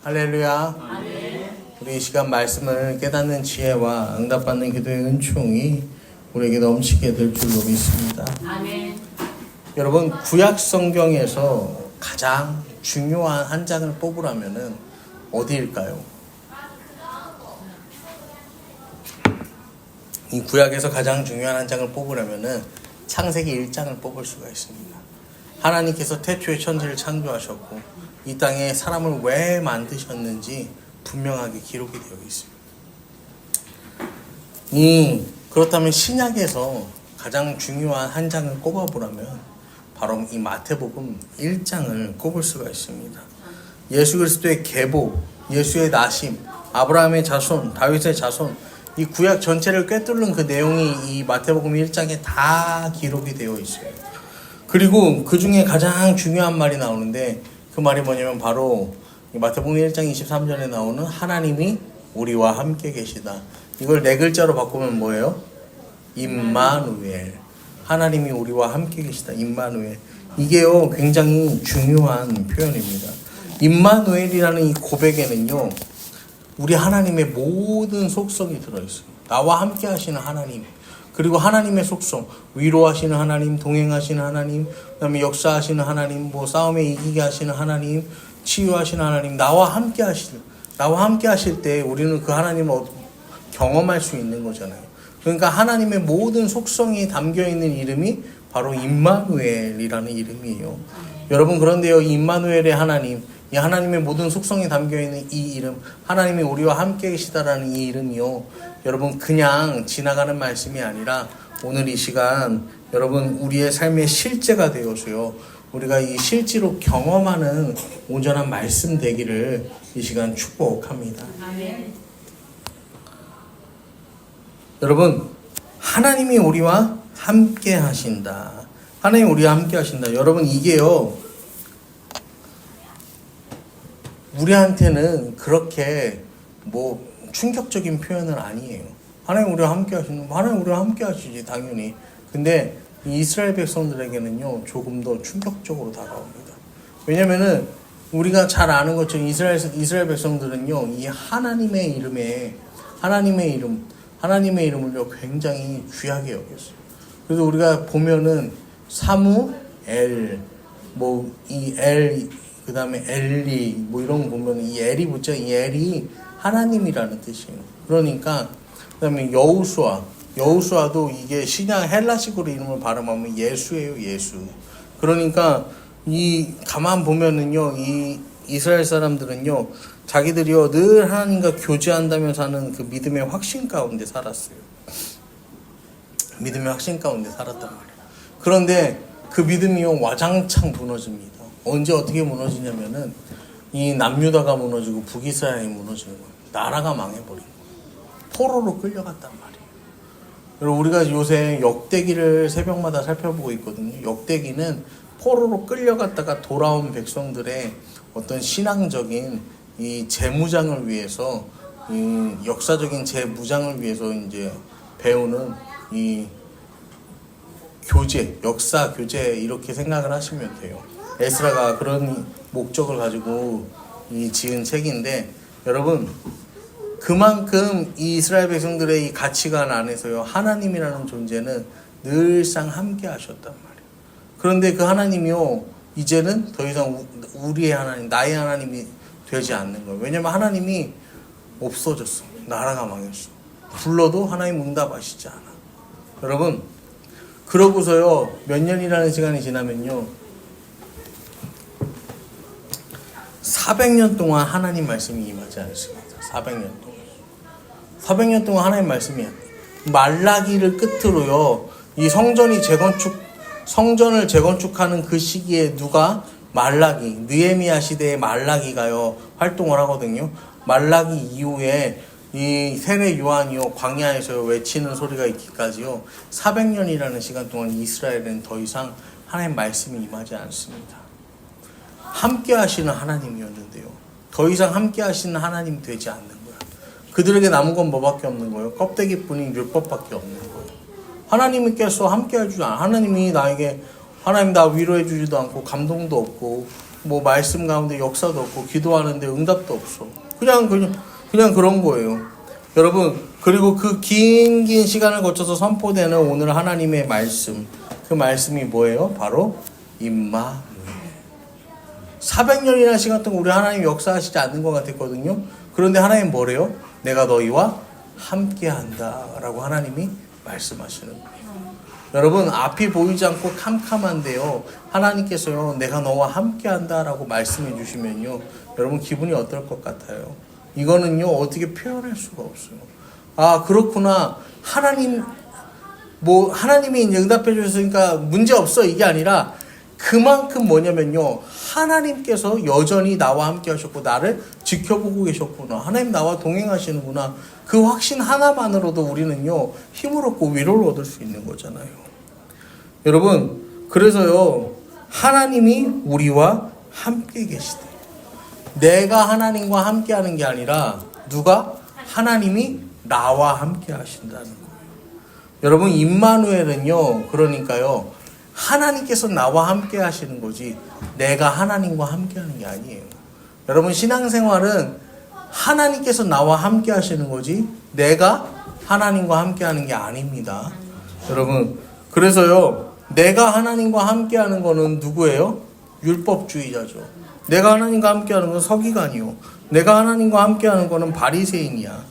할렐루야. 아멘. 우리 이 시간 말씀을 깨닫는 지혜와 응답받는 기도의 은총이 우리에게 넘치게 될 줄로 믿습니다. 아멘. 여러분, 구약 성경에서 가장 중요한 한 장을 뽑으라면은 어디일까요? 이 구약에서 가장 중요한 한 장을 뽑으려면은 창세기 1장을 뽑을 수가 있습니다. 하나님께서 태초에 천지를 창조하셨고 이 땅에 사람을 왜 만드셨는지 분명하게 기록이 되어 있습니다. 그렇다면 신약에서 가장 중요한 한 장을 꼽아보라면 바로 이 마태복음 1장을 꼽을 수가 있습니다. 예수 그리스도의 계보, 예수의 나심, 아브라함의 자손, 다윗의 자손, 이 구약 전체를 꿰뚫는 그 내용이 이 마태복음 1장에 다 기록이 되어 있어요. 그리고 그 중에 가장 중요한 말이 나오는데 그 말이 뭐냐면 바로 마태복음 1장 23절에 나오는 하나님이 우리와 함께 계시다. 이걸 네 글자로 바꾸면 뭐예요? 임마누엘. 하나님이 우리와 함께 계시다. 임마누엘. 이게요 굉장히 중요한 표현입니다. 임마누엘이라는 이 고백에는요 우리 하나님의 모든 속성이 들어있어요. 나와 함께 하시는 하나님, 그리고 하나님의 속성, 위로하시는 하나님, 동행하시는 하나님, 그다음에 역사하시는 하나님, 싸움에 이기게 하시는 하나님, 치유하시는 하나님, 나와 함께 하실 때 우리는 그 하나님을 경험할 수 있는 거잖아요. 그러니까 하나님의 모든 속성이 담겨 있는 이름이 바로 임마누엘이라는 이름이에요. 여러분, 그런데요, 이 임마누엘의 하나님, 이 하나님의 모든 속성이 담겨 있는 이 이름, 하나님이 우리와 함께 계시다라는 이 이름이요, 여러분 그냥 지나가는 말씀이 아니라 오늘 이 시간 여러분 우리의 삶의 실제가 되어서요 우리가 이 실제로 경험하는 온전한 말씀 되기를 이 시간 축복합니다. 아멘. 여러분, 하나님이 우리와 함께 하신다. 하나님이 우리와 함께 하신다. 여러분, 이게요 우리한테는 그렇게 충격적인 표현은 아니에요. 하나님 우리와 함께 하시는, 하나님 우리와 함께 하시지 당연히. 근데 이스라엘 백성들에게는요 조금 더 충격적으로 다가옵니다. 왜냐면은 우리가 잘 아는 것처럼 이스라엘 백성들은요 이 하나님의 이름을요 굉장히 귀하게 여겼어요. 그래서 우리가 보면은 사무엘, 이 엘, 그 다음에 엘리, 이런 거 보면 이 엘이 붙죠. 이 엘이 하나님이라는 뜻이에요. 그러니까 그 다음에 여호수아도 이게 신약 헬라식으로 이름을 발음하면 예수예요. 예수. 그러니까 가만 보면은요 이 이스라엘 사람들은요 자기들이요 늘 하나님과 교제한다며 사는 그 믿음의 확신 가운데 살았어요. 믿음의 확신 가운데 살았단 말이에요. 그런데 그 믿음이요 와장창 무너집니다. 언제 어떻게 무너지냐면은 이 남유다가 무너지고 북이스라엘이 무너지는 거예요. 나라가 망해버린 거예요. 포로로 끌려갔단 말이에요. 여러분, 우리가 요새 역대기를 새벽마다 살펴보고 있거든요. 역대기는 포로로 끌려갔다가 돌아온 백성들의 어떤 신앙적인 이 재무장을 위해서, 이 역사적인 재무장을 위해서 이제 배우는 이 교재, 역사 교재 이렇게 생각을 하시면 돼요. 에스라가 그런 목적을 가지고 지은 책인데, 여러분 그만큼 이 이스라엘 백성들의 이 가치관 안에서요 하나님이라는 존재는 늘상 함께 하셨단 말이에요. 그런데 그 하나님이요 이제는 더 이상 우리의 하나님, 나의 하나님이 되지 않는 거예요. 왜냐면 하나님이 없어졌어. 나라가 망했어. 불러도 하나님 응답하시지 않아. 여러분, 그러고서요 몇 년이라는 시간이 지나면요 400년 동안 하나님 말씀이 임하지 않습니다. 400년 동안 하나님 말씀이 말라기를 끝으로요 이 성전을 재건축하는 그 시기에 누가 느헤미야 시대의 말라기가요 활동을 하거든요. 말라기 이후에 이 세례 요한이요 광야에서 외치는 소리가 있기까지요 400년이라는 시간 동안 이스라엘은 더 이상 하나님 말씀이 임하지 않습니다. 함께 하시는 하나님이었는데요 더 이상 함께 하시는 하나님이 되지 않는 거예요. 그들에게 남은 건 뭐밖에 없는 거예요? 껍데기뿐인 율법밖에 없는 거예요. 하나님께서 함께 해주지 않아. 하나님이 나에게, 하나님 나 위로해 주지도 않고 감동도 없고 뭐 말씀 가운데 역사도 없고 기도하는데 응답도 없어. 그냥 그런 거예요. 여러분, 그리고 그 긴 시간을 거쳐서 선포되는 오늘 하나님의 말씀, 그 말씀이 뭐예요? 바로 임마누엘. 400년이나 시간 동안 우리 하나님 역사하시지 않는 것 같았거든요. 그런데 하나님 뭐래요? 내가 너희와 함께한다 라고 하나님이 말씀하시는 거예요. 여러분, 앞이 보이지 않고 캄캄한데요, 하나님께서요 내가 너와 함께한다 라고 말씀해 주시면요, 여러분 기분이 어떨 것 같아요? 이거는요 어떻게 표현할 수가 없어요. 아, 그렇구나, 하나님이 이제 응답해 주셨으니까 문제 없어, 이게 아니라 그만큼 뭐냐면요, 하나님께서 여전히 나와 함께 하셨고 나를 지켜보고 계셨구나, 하나님 나와 동행하시는구나, 그 확신 하나만으로도 우리는요 힘을 얻고 위로를 얻을 수 있는 거잖아요. 여러분, 그래서요 하나님이 우리와 함께 계시대. 내가 하나님과 함께 하는 게 아니라 누가? 하나님이 나와 함께 하신다는 거예요. 여러분, 임마누엘은요, 그러니까요 하나님께서 나와 함께 하시는 거지 내가 하나님과 함께 하는 게 아니에요. 여러분, 신앙생활은 하나님께서 나와 함께 하시는 거지 내가 하나님과 함께 하는 게 아닙니다. 여러분, 그래서요 내가 하나님과 함께 하는 거는 누구예요? 율법주의자죠. 내가 하나님과 함께 하는 건 서기관이요, 내가 하나님과 함께 하는 거는 바리새인이야.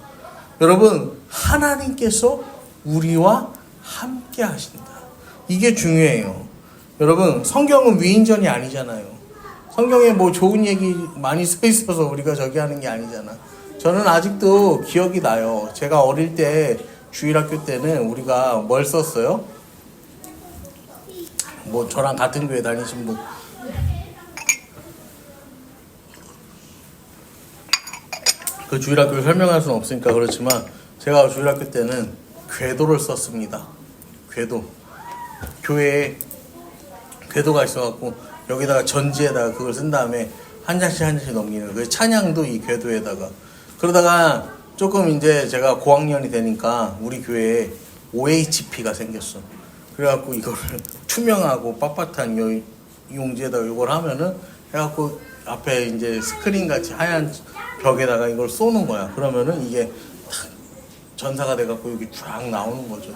여러분, 하나님께서 우리와 함께 하신다, 이게 중요해요. 여러분, 성경은 위인전이 아니잖아요. 성경에 뭐 좋은 얘기 많이 써 있어서 우리가 저기 하는 게 아니잖아. 저는 아직도 기억이 나요. 제가 어릴 때 주일학교 때는 우리가 뭘 썼어요? 뭐 저랑 같은 교회 다니신 분, 그 주일학교를 설명할 수는 없으니까 그렇지만 제가 주일학교 때는 궤도를 썼습니다. 궤도. 교회에 궤도가 있어갖고 여기다가 전지에다가 그걸 쓴 다음에 한 장씩 넘기는, 그 찬양도 이 궤도에다가. 그러다가 조금 이제 제가 고학년이 되니까 우리 교회에 OHP가 생겼어. 그래갖고 이거를 투명하고 빳빳한 용지에다가 이걸 하면은 해갖고 앞에 이제 스크린 같이 하얀 벽에다가 이걸 쏘는 거야. 그러면은 이게 탁 전사가 돼갖고 여기 쫙 나오는 거죠.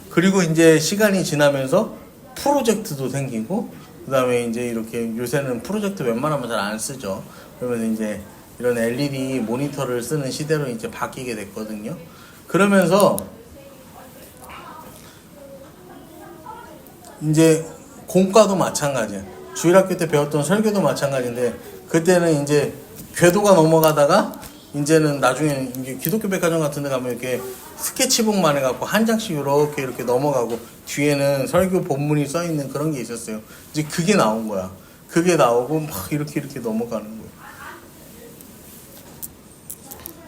그리고 이제 시간이 지나면서 프로젝트도 생기고, 그 다음에 이제 이렇게 요새는 프로젝트 웬만하면 잘 안 쓰죠. 그러면 이제 이런 LED 모니터를 쓰는 시대로 이제 바뀌게 됐거든요. 그러면서 이제 공과도 마찬가지야. 주일학교 때 배웠던 설교도 마찬가지인데, 그때는 이제 궤도가 넘어가다가 이제는 나중에 이제 기독교 백화점 같은 데 가면 이렇게 스케치북만 해갖고 한 장씩 이렇게 넘어가고 뒤에는 설교 본문이 써 있는 그런 게 있었어요. 이제 그게 나온 거야. 그게 나오고 막 이렇게 넘어가는 거예요.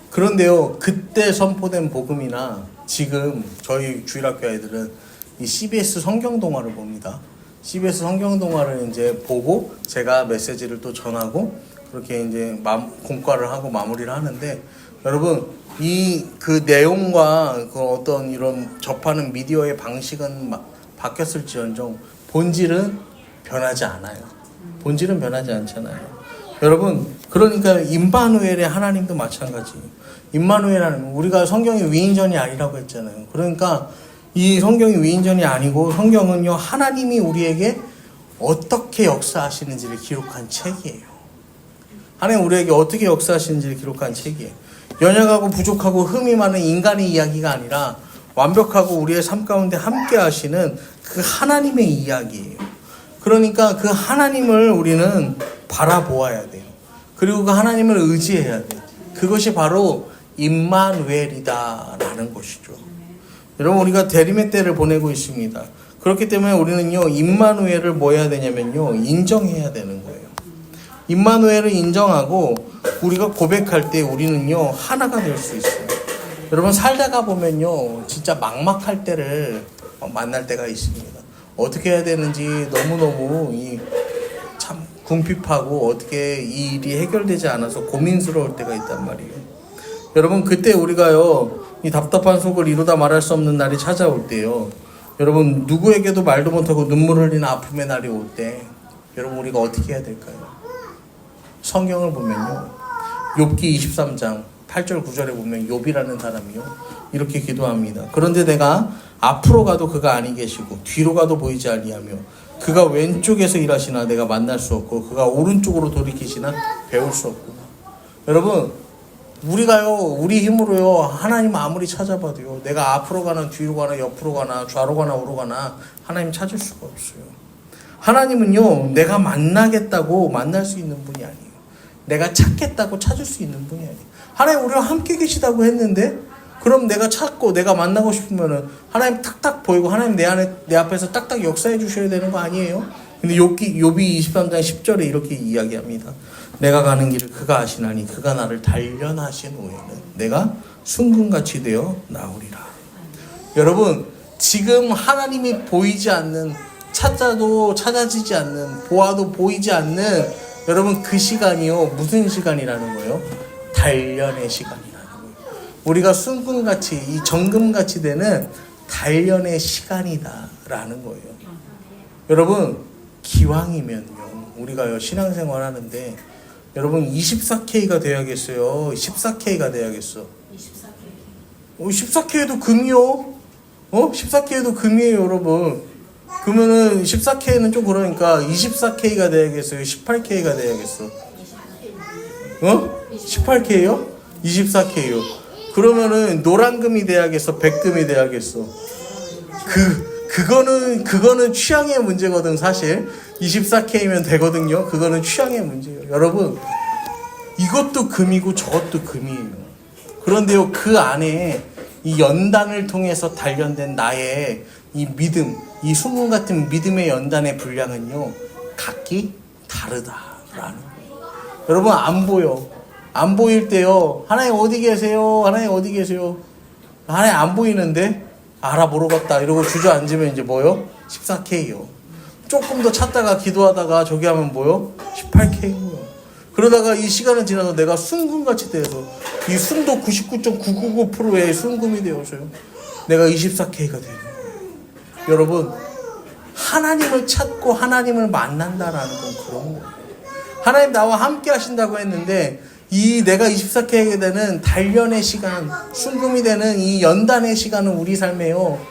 그런데요, 그때 선포된 복음이나 지금 저희 주일학교 아이들은 이 CBS 성경동화를 봅니다. CBS 성경동화를 이제 보고 제가 메시지를 또 전하고 그렇게 이제 공과를 하고 마무리를 하는데, 여러분, 그 내용과 그 어떤 이런 접하는 미디어의 방식은 바뀌었을지언정 본질은 변하지 않아요. 본질은 변하지 않잖아요. 여러분, 그러니까 임마누엘의 하나님도 마찬가지예요. 임마누엘 하나님, 우리가 성경이 위인전이 아니라고 했잖아요. 그러니까 이 성경이 위인전이 아니고 성경은요 하나님이 우리에게 어떻게 역사하시는지를 기록한 책이에요. 하나님 우리에게 어떻게 역사하시는지를 기록한 책이에요. 연약하고 부족하고 흠이 많은 인간의 이야기가 아니라 완벽하고 우리의 삶 가운데 함께 하시는 그 하나님의 이야기예요. 그러니까 그 하나님을 우리는 바라보아야 돼요. 그리고 그 하나님을 의지해야 돼요. 그것이 바로 임마누엘이다라는 것이죠. 여러분, 우리가 대림의 때를 보내고 있습니다. 그렇기 때문에 우리는요 임마누엘을 뭐 해야 되냐면요 인정해야 되는 거예요. 임마누엘을 인정하고 우리가 고백할 때 우리는요 하나가 될 수 있어요. 여러분, 살다가 보면요 진짜 막막할 때를 만날 때가 있습니다. 어떻게 해야 되는지 너무너무 참 궁핍하고 어떻게 이 일이 해결되지 않아서 고민스러울 때가 있단 말이에요. 여러분, 그때 우리가요 이 답답한 속을 이루다 말할 수 없는 날이 찾아올 때요, 여러분, 누구에게도 말도 못하고 눈물 흘리는 아픔의 날이 올 때 여러분 우리가 어떻게 해야 될까요? 성경을 보면요, 욥기 23장 8절 9절에 보면 욥이라는 사람이요 이렇게 기도합니다. 그런데 내가 앞으로 가도 그가 아니 계시고 뒤로 가도 보이지 아니하며 그가 왼쪽에서 일하시나 내가 만날 수 없고 그가 오른쪽으로 돌이키시나 배울 수 없구나. 여러분, 우리가요, 우리 힘으로요, 하나님 아무리 찾아봐도요, 내가 앞으로 가나 뒤로 가나 옆으로 가나 좌로 가나 우로 가나 하나님 찾을 수가 없어요. 하나님은요, 내가 만나겠다고 만날 수 있는 분이 아니에요. 내가 찾겠다고 찾을 수 있는 분이 아니에요. 하나님 우리와 함께 계시다고 했는데, 그럼 내가 찾고 내가 만나고 싶으면은 하나님 탁탁 보이고 하나님 내 앞에서 딱딱 역사해 주셔야 되는 거 아니에요? 근데 욥기 23장 10절에 이렇게 이야기합니다. 내가 가는 길을 그가 아시나니 그가 나를 단련하신 후에는 내가 순금같이 되어 나오리라. 여러분, 지금 하나님이 보이지 않는, 찾아도 찾아지지 않는, 보아도 보이지 않는 여러분 그 시간이요, 무슨 시간이라는 거예요? 단련의 시간이라는 거예요. 우리가 순금같이, 이 정금같이 되는 단련의 시간이다라는 거예요. 여러분, 기왕이면요, 우리가요 신앙생활 하는데 여러분 24K가 돼야겠어요? 14K가 돼야겠어? 14K도 금이요? 14K도 금이에요, 여러분. 그러면은 14K는 좀 그러니까 24K가 돼야겠어요? 18K가 돼야겠어? 18K요? 24K요. 그러면은 노란금이 돼야겠어? 백금이 돼야겠어? 그거는 취향의 문제거든, 사실. 24K면 되거든요. 그거는 취향의 문제예요. 여러분, 이것도 금이고 저것도 금이에요. 그런데요, 그 안에 이 연단을 통해서 단련된 나의 이 믿음, 이 순금 같은 믿음의 연단의 분량은요, 각기 다르다라는 거예요. 여러분, 안 보여. 안 보일 때요, 하나님 어디 계세요? 하나님 어디 계세요? 하나님 안 보이는데 알아보러갔다 이러고 주저앉으면 이제 뭐요? 14K요. 조금 더 찾다가 기도하다가 저기 하면 뭐요? 18K고요. 그러다가 이 시간은 지나서 내가 순금같이 돼서 이 순도 99.999%의 순금이 되어서요, 내가 24K가 되는 거예요. 여러분, 하나님을 찾고 하나님을 만난다라는 건 그런 거예요. 하나님 나와 함께 하신다고 했는데 이 내가 24K가 되는 단련의 시간, 순금이 되는 이 연단의 시간은 우리 삶에요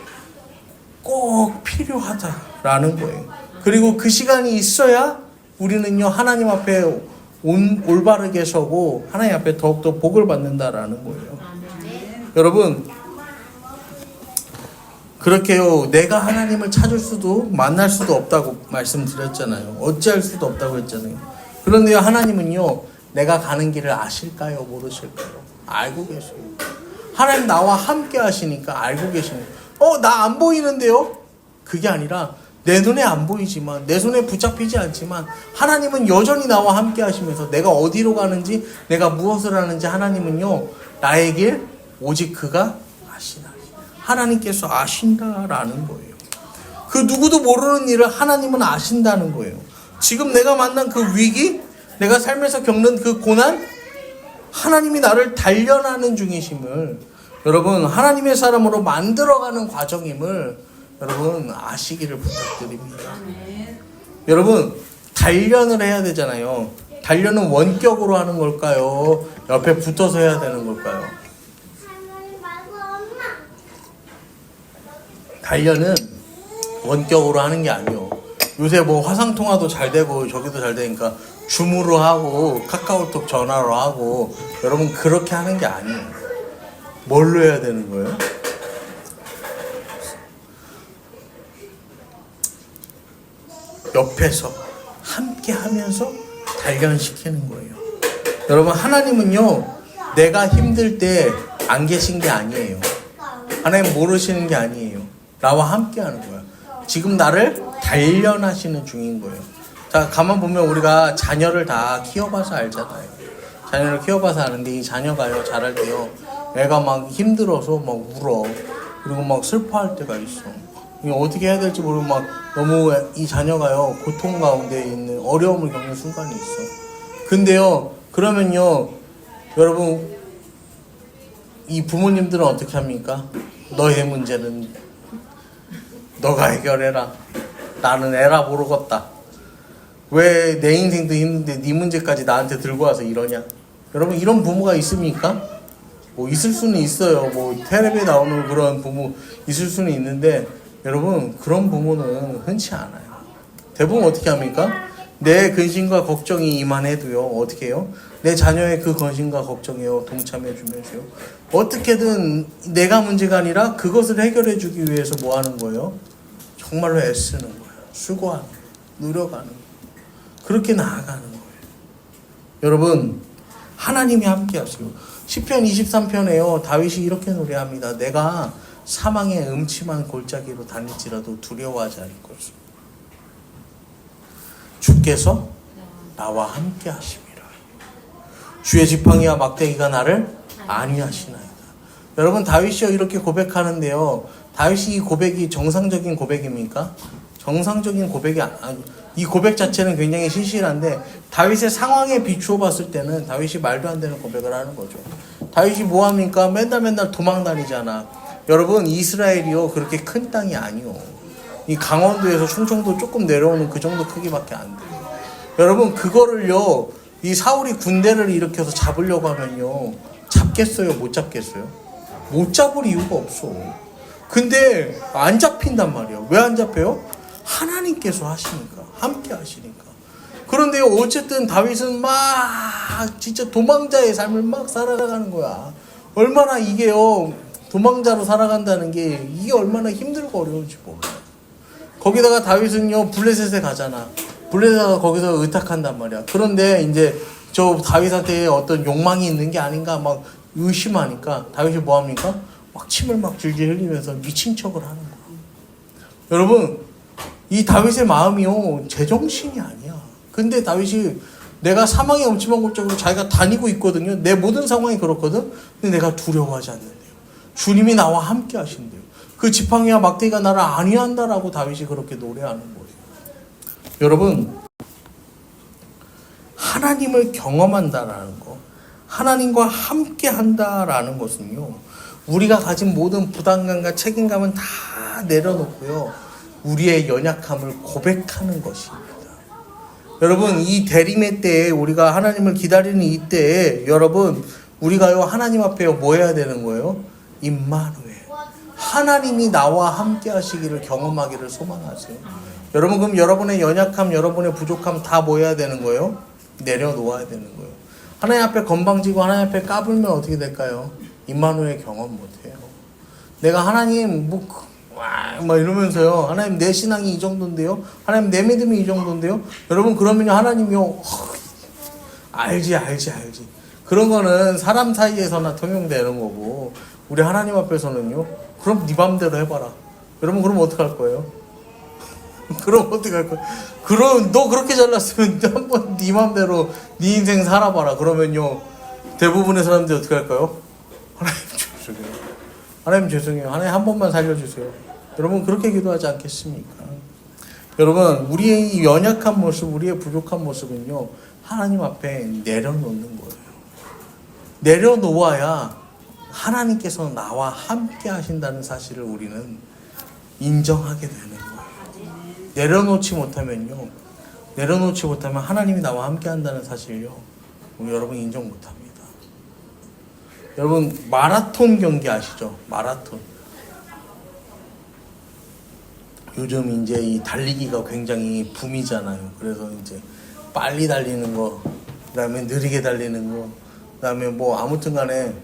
꼭 필요하다라는 거예요. 그리고 그 시간이 있어야 우리는요 하나님 앞에 올바르게 서고 하나님 앞에 더욱더 복을 받는다라는 거예요. 여러분, 그렇게요 내가 하나님을 찾을 수도 만날 수도 없다고 말씀드렸잖아요. 어찌할 수도 없다고 했잖아요. 그런데요, 하나님은요 내가 가는 길을 아실까요? 모르실까요? 알고 계세요. 하나님 나와 함께 하시니까 알고 계시네요. 나 안 보이는데요? 그게 아니라 내 눈에 안 보이지만, 내 손에 붙잡히지 않지만 하나님은 여전히 나와 함께 하시면서 내가 어디로 가는지, 내가 무엇을 하는지 하나님은요 나의 길 오직 그가 아시나니, 하나님께서 아신다라는 거예요. 그 누구도 모르는 일을 하나님은 아신다는 거예요. 지금 내가 만난 그 위기, 내가 삶에서 겪는 그 고난, 하나님이 나를 단련하는 중이심을, 여러분 하나님의 사람으로 만들어가는 과정임을 여러분 아시기를 부탁드립니다. 여러분, 단련을 해야 되잖아요. 단련은 원격으로 하는 걸까요? 옆에 붙어서 해야 되는 걸까요? 단련은 원격으로 하는 게 아니에요. 요새 뭐 화상통화도 잘 되고 저기도 잘 되니까 줌으로 하고 카카오톡 전화로 하고, 여러분 그렇게 하는 게 아니에요. 뭘로 해야 되는 거예요? 옆에서 함께 하면서 단련시키는 거예요. 여러분, 하나님은요 내가 힘들 때 안 계신 게 아니에요. 하나님 모르시는 게 아니에요. 나와 함께 하는 거예요. 지금 나를 단련하시는 중인 거예요. 자, 가만 보면 우리가 자녀를 다 키워봐서 알잖아요. 자녀를 키워봐서 아는데 이 자녀가요 자랄 때요 애가 막 힘들어서 막 울어. 그리고 막 슬퍼할 때가 있어. 어떻게 해야 될지 모르고 막 너무 이 자녀가요 고통 가운데 있는, 어려움을 겪는 순간이 있어. 근데요, 그러면요 여러분, 이 부모님들은 어떻게 합니까? 너의 문제는 너가 해결해라. 나는 애라 모르겠다. 왜 내 인생도 힘든데 네 문제까지 나한테 들고 와서 이러냐? 여러분, 이런 부모가 있습니까? 뭐 있을 수는 있어요. 뭐 텔레비에 나오는 그런 부모 있을 수는 있는데, 여러분, 그런 부모는 흔치 않아요. 대부분 어떻게 합니까? 내 근심과 걱정이 이만해도요, 어떻게 해요? 내 자녀의 그 근심과 걱정에요, 동참해 주면서요, 어떻게든 내가 문제가 아니라 그것을 해결해 주기 위해서 뭐 하는 거예요? 정말로 애쓰는 거예요. 수고하는 거예요. 노력하는 거예요. 그렇게 나아가는 거예요. 여러분, 하나님이 함께 하세요. 시편 23편에요, 다윗이 이렇게 노래합니다. 내가 사망의 음침한 골짜기로 다닐지라도 두려워하지 않을 것이요, 주께서 나와 함께 하심이라. 주의 지팡이와 막대기가 나를 안위하시나이다. 여러분, 다윗이요 이렇게 고백하는데요, 다윗이 이 고백이 정상적인 고백입니까? 정상적인 고백이 이 고백 자체는 굉장히 신실한데, 다윗의 상황에 비추어 봤을 때는 다윗이 말도 안 되는 고백을 하는 거죠. 다윗이 뭐합니까? 맨날 도망 다니잖아. 여러분, 이스라엘이요 그렇게 큰 땅이 아니요, 이 강원도에서 충청도 조금 내려오는 그 정도 크기밖에 안 돼요. 여러분, 그거를요, 이 사울이 군대를 일으켜서 잡으려고 하면요, 잡겠어요? 못 잡겠어요? 못 잡을 이유가 없어. 근데 안 잡힌단 말이에요. 왜 안 잡혀요? 하나님께서 하시니까, 함께 하시니까. 그런데 어쨌든 다윗은 막 진짜 도망자의 삶을 막 살아가는 거야. 얼마나 이게요, 도망자로 살아간다는 게 이게 얼마나 힘들고 어려운지 몰라요. 거기다가 다윗은요 블레셋에 가잖아. 블레셋가 거기서 의탁한단 말이야. 그런데 이제 저 다윗한테 어떤 욕망이 있는 게 아닌가 막 의심하니까 다윗이 뭐합니까? 막 침을 막 질질 흘리면서 미친 척을 하는 거야. 여러분, 이 다윗의 마음이요 제정신이 아니야. 근데 다윗이 내가 사망의 음침한 골짜기로 자기가 다니고 있거든요. 내 모든 상황이 그렇거든. 근데 내가 두려워하지 않는데요. 주님이 나와 함께 하신대요. 그 지팡이와 막대기가 나를 안위한다라고 다윗이 그렇게 노래하는 거예요. 여러분, 하나님을 경험한다라는 거, 하나님과 함께 한다라는 것은요, 우리가 가진 모든 부담감과 책임감은 다 내려놓고요, 우리의 연약함을 고백하는 것입니다. 여러분, 이 대림의 때에 우리가 하나님을 기다리는 이때에 여러분, 우리가요 하나님 앞에 뭐 해야 되는 거예요? 임마누엘, 하나님이 나와 함께 하시기를 경험하기를 소망하세요. 여러분, 그럼 여러분의 연약함, 여러분의 부족함 다 뭐 해야 되는 거예요? 내려놓아야 되는 거예요. 하나님 앞에 건방지고 하나님 앞에 까불면 어떻게 될까요? 임마누엘 경험 못해요. 내가 하나님 막 이러면서요, 하나님 내 신앙이 이 정도인데요, 하나님 내 믿음이 이 정도인데요, 여러분 그러면요 하나님이요 알지 그런 거는 사람 사이에서나 통용되는 거고, 우리 하나님 앞에서는요, 그럼 네 맘대로 해봐라. 여러분, 그럼 어떡할 거예요? 그럼 어떡할 거예요? 그럼 너 그렇게 잘났으면 한번 네 맘대로 네 인생 살아봐라. 그러면요 대부분의 사람들이 어떻게 할까요? 하나님 죄송해요, 하나님 죄송해요, 하나님 한 번만 살려주세요. 여러분, 그렇게 기도하지 않겠습니까? 여러분, 우리의 이 연약한 모습, 우리의 부족한 모습은요, 하나님 앞에 내려놓는 거예요. 내려놓아야 하나님께서 나와 함께 하신다는 사실을 우리는 인정하게 되는 거예요. 내려놓지 못하면 하나님이 나와 함께 한다는 사실을요, 우리 여러분 인정 못합니다. 여러분, 마라톤 경기 아시죠? 마라톤. 요즘 이제 이 달리기가 굉장히 붐이잖아요. 그래서 이제 빨리 달리는 거, 그다음에 느리게 달리는 거, 그다음에 뭐 아무튼 간에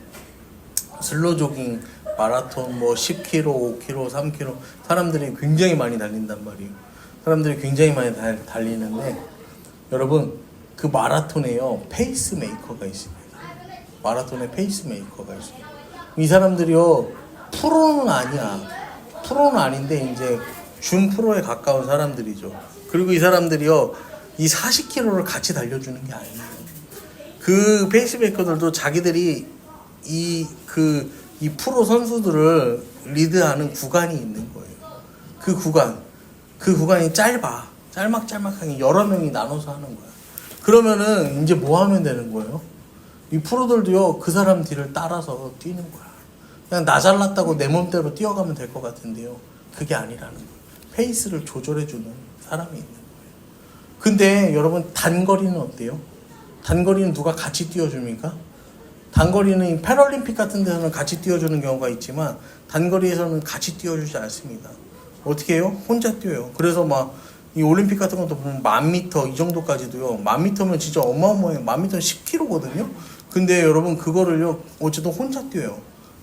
슬로 조깅, 마라톤, 뭐 10km, 5km, 3km 사람들이 굉장히 많이 달린단 말이에요. 사람들이 굉장히 많이 달리는데, 여러분, 그 마라톤에요 페이스메이커가 있습니다. 마라톤에 페이스메이커가 있어요. 이 사람들이요 프로는 아니야. 프로는 아닌데 이제 준 프로에 가까운 사람들이죠. 그리고 이 사람들이요 이 40km를 같이 달려주는 게 아니에요. 그 페이스메이커들도 자기들이 이 프로 선수들을 리드하는 구간이 있는 거예요. 그 구간이 짤막하게 여러 명이 나눠서 하는 거야. 그러면은 이제 뭐 하면 되는 거예요? 이 프로들도요 그 사람 뒤를 따라서 뛰는 거야. 그냥 나 잘났다고 내 몸대로 뛰어가면 될 것 같은데요, 그게 아니라는 거예요. 페이스를 조절해주는 사람이 있는 거예요. 근데 여러분 단거리는 어때요? 단거리는 누가 같이 뛰어줍니까? 단거리는 패럴림픽 같은 데서는 같이 뛰어주는 경우가 있지만 단거리에서는 같이 뛰어주지 않습니다. 어떻게 해요? 혼자 뛰어요. 그래서 막 이 올림픽 같은 것도 보면 1000m 이 정도까지도요. 1000m면 진짜 어마어마해요. 1000m는 10km거든요. 근데 여러분 그거를요 어쨌든 혼자 뛰어요.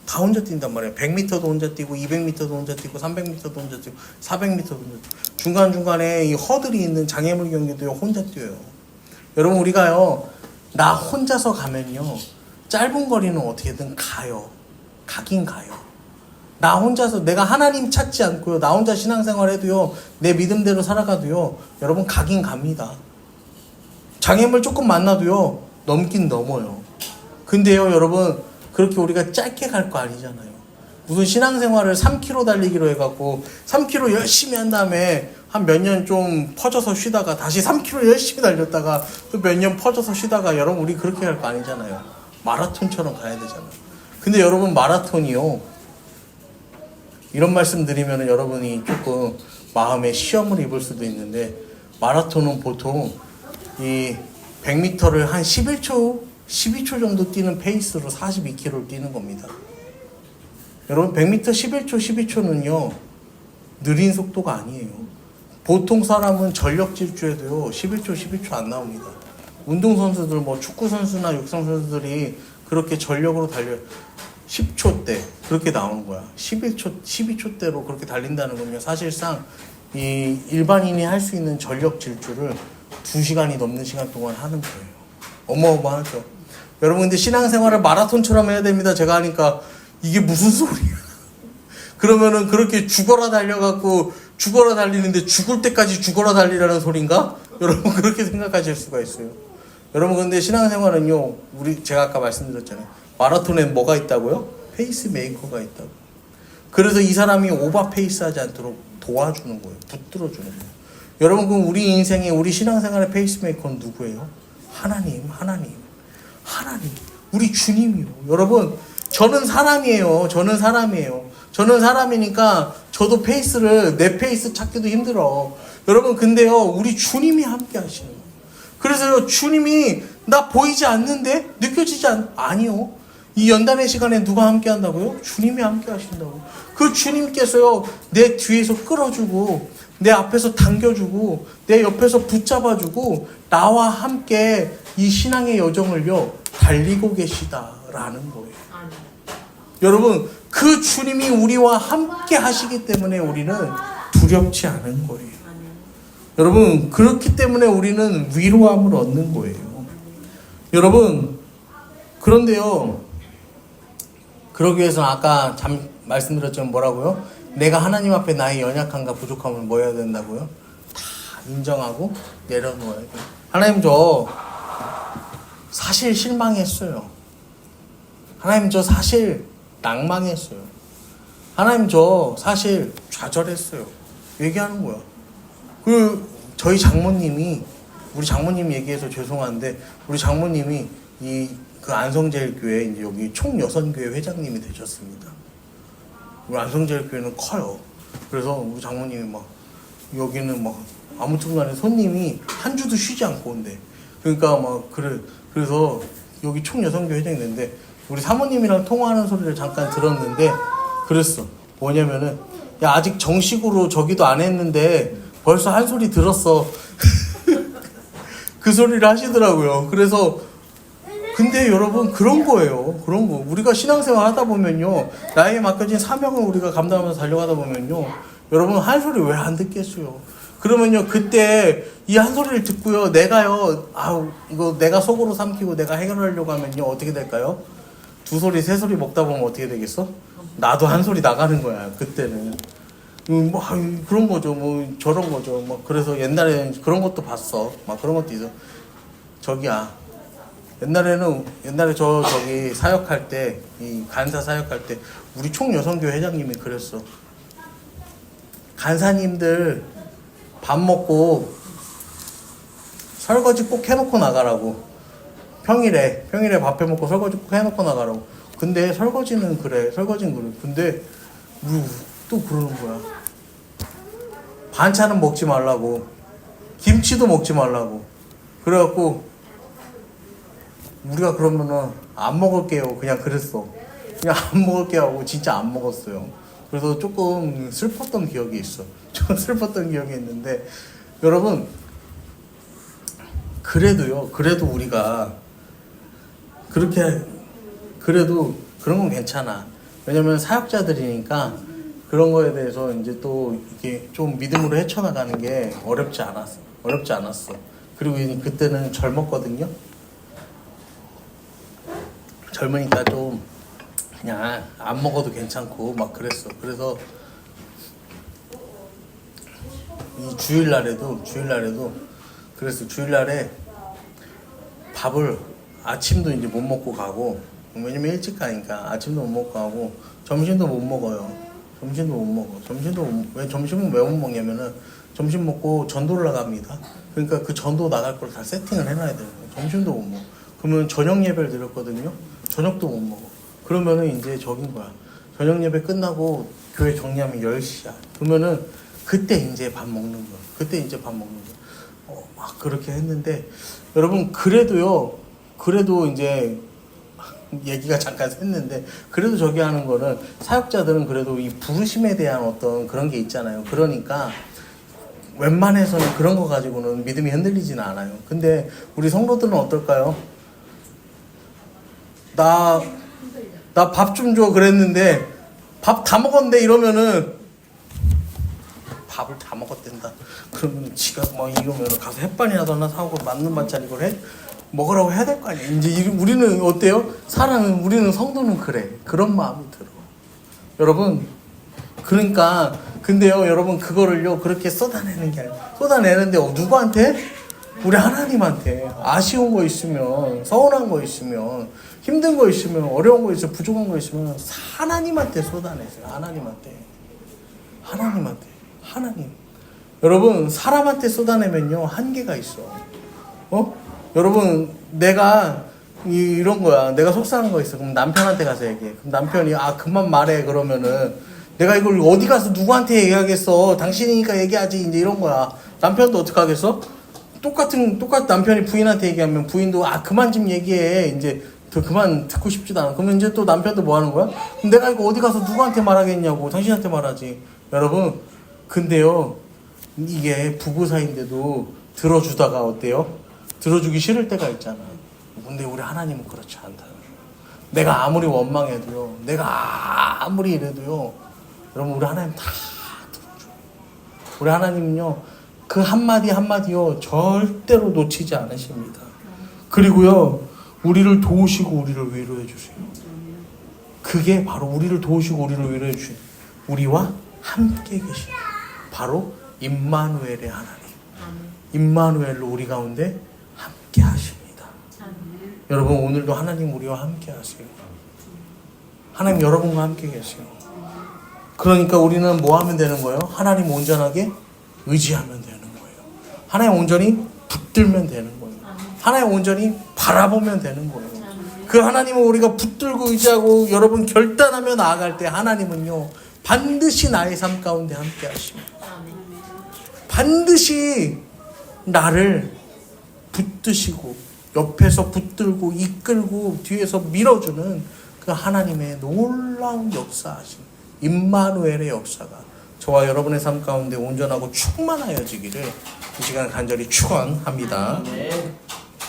다 혼자 뛴단 말이에요. 100m도 혼자 뛰고 200m도 혼자 뛰고 300m도 혼자 뛰고 400m도 혼자 뛰고 중간중간에 이 허들이 있는 장애물 경기도요 혼자 뛰어요. 여러분 우리가요 나 혼자서 가면요 짧은 거리는 어떻게든 가요. 가긴 가요. 나 혼자서 내가 하나님 찾지 않고요 나 혼자 신앙생활 해도요 내 믿음대로 살아가도요 여러분 가긴 갑니다. 장애물 조금 만나도요 넘긴 넘어요. 근데요 여러분 그렇게 우리가 짧게 갈 거 아니잖아요. 무슨 신앙생활을 3km 달리기로 해갖고 3km 열심히 한 다음에 한 몇 년 좀 퍼져서 쉬다가 다시 3km 열심히 달렸다가 또 몇 년 퍼져서 쉬다가 여러분 우리 그렇게 갈 거 아니잖아요. 마라톤처럼 가야 되잖아요. 근데 여러분 마라톤이요 이런 말씀 드리면 여러분이 조금 마음에 시험을 입을 수도 있는데 마라톤은 보통 이 100m를 한 11초 12초 정도 뛰는 페이스로 42km를 뛰는 겁니다. 여러분 100m 11초 12초는요 느린 속도가 아니에요. 보통 사람은 전력 질주에도요 11초 12초 안 나옵니다. 운동선수들 뭐 축구선수나 육상선수들이 그렇게 전력으로 달려요. 10초대 그렇게 나오는 거야. 11초 12초대로 그렇게 달린다는 건요 사실상 이 일반인이 할 수 있는 전력 질주를 2시간이 넘는 시간 동안 하는 거예요. 어마어마하죠. 여러분 근데 신앙생활을 마라톤처럼 해야 됩니다. 제가 하니까 이게 무슨 소리야. 그러면은 그렇게 죽어라 달려갖고 죽어라 달리는데 죽을 때까지 죽어라 달리라는 소린가? 여러분 그렇게 생각하실 수가 있어요. 여러분 근데 신앙생활은요 제가 아까 말씀드렸잖아요. 마라톤엔 뭐가 있다고요? 페이스메이커가 있다고. 그래서 이 사람이 오버 페이스하지 않도록 도와주는 거예요. 붙들어주는 거예요. 여러분 그럼 우리 인생에 우리 신앙생활의 페이스메이커는 누구예요? 하나님. 우리 주님이요. 여러분 저는 사람이에요. 저는 사람이니까 저도 내 페이스 찾기도 힘들어. 여러분 근데요 우리 주님이 함께 하시는 거예요. 그래서요 주님이 나 보이지 않는데 느껴지지 아니요. 이 연단의 시간에 누가 함께 한다고요? 주님이 함께 하신다고. 그 주님께서요 내 뒤에서 끌어주고 내 앞에서 당겨주고 내 옆에서 붙잡아주고 나와 함께 이 신앙의 여정을요 달리고 계시다라는 거예요. 여러분 그 주님이 우리와 함께 하시기 때문에 우리는 두렵지 않은 거예요. 여러분 그렇기 때문에 우리는 위로함을 얻는 거예요. 여러분 그런데요 그러기 위해서 아까 말씀드렸지만 뭐라고요? 내가 하나님 앞에 나의 연약함과 부족함을 뭐 해야 된다고요? 다 인정하고 내려놓아야 돼요. 하나님 저 사실 실망했어요. 하나님 저 사실 낭망했어요. 하나님 저 사실 좌절했어요. 얘기하는 거야. 저희 장모님이 우리 장모님 얘기해서 죄송한데 우리 장모님이 그 안성제일교회 이제 여기 총여선교회 회장님이 되셨습니다. 우리 안성제일교회는 커요. 그래서 우리 장모님이 막 여기는 막 아무튼간에 손님이 한 주도 쉬지 않고 온대. 그러니까 막 그래서 여기 총여선교회 회장이 됐는데 우리 사모님이랑 통화하는 소리를 잠깐 들었는데 그랬어. 뭐냐면은 야 아직 정식으로 저기도 안 했는데 벌써 한 소리 들었어. 그 소리를 하시더라고요. 그래서 근데 여러분 그런 거예요. 그런 거. 우리가 신앙생활 하다 보면요. 나에게 맡겨진 사명을 우리가 감당하면서 달려가다 보면요. 여러분 한 소리 왜 안 듣겠어요. 그러면요. 그때 이 한 소리를 듣고요. 내가요. 이거 내가 속으로 삼키고 내가 해결하려고 하면요. 어떻게 될까요? 2소리 3소리 먹다 보면 어떻게 되겠어? 나도 한 소리 나가는 거야. 그때는. 뭐 그런 거죠. 뭐 저런 거죠. 뭐 그래서 옛날에는 그런 것도 봤어. 막 그런 것도 있어. 저기야. 옛날에 저기 사역할 때, 이 간사 사역할 때, 우리 총여성교회 회장님이 그랬어. 간사님들 밥 먹고 설거지 꼭 해놓고 나가라고. 평일에 밥 해 먹고 설거지 꼭 해놓고 나가라고. 근데 설거지는 그래. 근데 또 그러는 거야. 반찬은 먹지 말라고. 김치도 먹지 말라고. 그래갖고 우리가 그러면은 안 먹을게요. 그냥 그랬어. 그냥 안 먹을게요 하고 진짜 안 먹었어요. 그래서 조금 슬펐던 기억이 있어. 좀 슬펐던 기억이 있는데 여러분 그래도 우리가 그렇게 그래도 그런 건 괜찮아. 왜냐면 사역자들이니까 그런 거에 대해서 이제 또 이게 좀 믿음으로 헤쳐나가는 게 어렵지 않았어. 그리고 그때는 젊었거든요. 젊으니까 좀 그냥 안 먹어도 괜찮고 막 그랬어. 그래서 이 주일날에도 그래서 주일날에 밥을 아침도 이제 못 먹고 가고, 왜냐면 일찍 가니까 아침도 못 먹고 가고 점심도 못 먹어요. 왜 점심은 왜 못 먹냐면은 점심 먹고 전도를 나갑니다. 그러니까 그 전도 나갈 걸 다 세팅을 해놔야 되는 거예요. 점심도 못 먹어. 그러면 저녁 예배를 드렸거든요. 저녁도 못 먹어. 그러면은 이제 저긴 거야. 저녁 예배 끝나고 교회 정리하면 10시야. 그러면은 그때 이제 밥 먹는 거야. 막 그렇게 했는데 여러분 그래도 이제 얘기가 잠깐 샜는데 그래도 저기 하는 거는 사역자들은 그래도 이 부르심에 대한 어떤 그런 게 있잖아요. 그러니까 웬만해서는 그런 거 가지고는 믿음이 흔들리지는 않아요. 근데 우리 성도들은 어떨까요? 나 밥 좀 줘 그랬는데 밥 다 먹었는데 이러면은 밥을 다 먹었댄다. 그러면 지가 막 이러면 가서 햇반이라도 하나 사고 맞는 반찬 이걸 해 먹으라고 해야 될 거 아니야. 이제 우리는 어때요? 우리는 성도는 그래. 그런 마음이 들어. 여러분, 그러니까 근데요, 여러분 그거를요 그렇게 쏟아내는 게 아니라 쏟아내는데 누구한테? 우리 하나님한테. 아쉬운 거 있으면, 서운한 거 있으면, 힘든 거 있으면, 어려운 거 있으면, 부족한 거 있으면 하나님한테 쏟아내세요. 하나님. 여러분 사람한테 쏟아내면요 한계가 있어. 여러분 내가 이런 거야. 내가 속상한 거 있어. 그럼 남편한테 가서 얘기해. 그럼 남편이 그만 말해. 그러면은 내가 이걸 어디 가서 누구한테 얘기하겠어. 당신이니까 얘기하지. 이제 이런 거야. 남편도 어떡하겠어? 똑같은 남편이 부인한테 얘기하면 부인도 그만 좀 얘기해. 이제 더 그만 듣고 싶지도 않아. 그러면 이제 또 남편도 뭐 하는 거야? 내가 이거 어디 가서 누구한테 말하겠냐고. 당신한테 말하지. 여러분 근데요 이게 부부 사이인데도 들어주다가 어때요? 들어주기 싫을 때가 있잖아. 근데 우리 하나님은 그렇지 않다. 내가 아무리 원망해도요, 내가 아무리 이래도요, 여러분 우리 하나님 다 들어줘요. 우리 하나님은요 그 한마디요 절대로 놓치지 않으십니다. 그리고요 우리를 도우시고 우리를 위로해 주세요. 그게 바로 우리를 도우시고 우리를 위로해 주세요. 우리와 함께 계신 바로 임마누엘의 하나님. 임마누엘로 우리 가운데 함께 하십니다. 여러분 오늘도 하나님 우리와 함께 하세요. 하나님 여러분과 함께 계세요. 그러니까 우리는 뭐 하면 되는 거예요? 하나님 온전하게 의지하면 되는 거예요. 하나님 온전히 붙들면 되는 거예요. 하나님 온전히 바라보면 되는 거예요. 그 하나님을 우리가 붙들고 의지하고 여러분 결단하며 나아갈 때 하나님은요 반드시 나의 삶 가운데 함께 하십니다. 반드시 나를 붙드시고 옆에서 붙들고 이끌고 뒤에서 밀어주는 그 하나님의 놀라운 역사하심 임마누엘의 역사가 저와 여러분의 삶 가운데 온전하고 충만하여지기를 이 시간 간절히 축원합니다.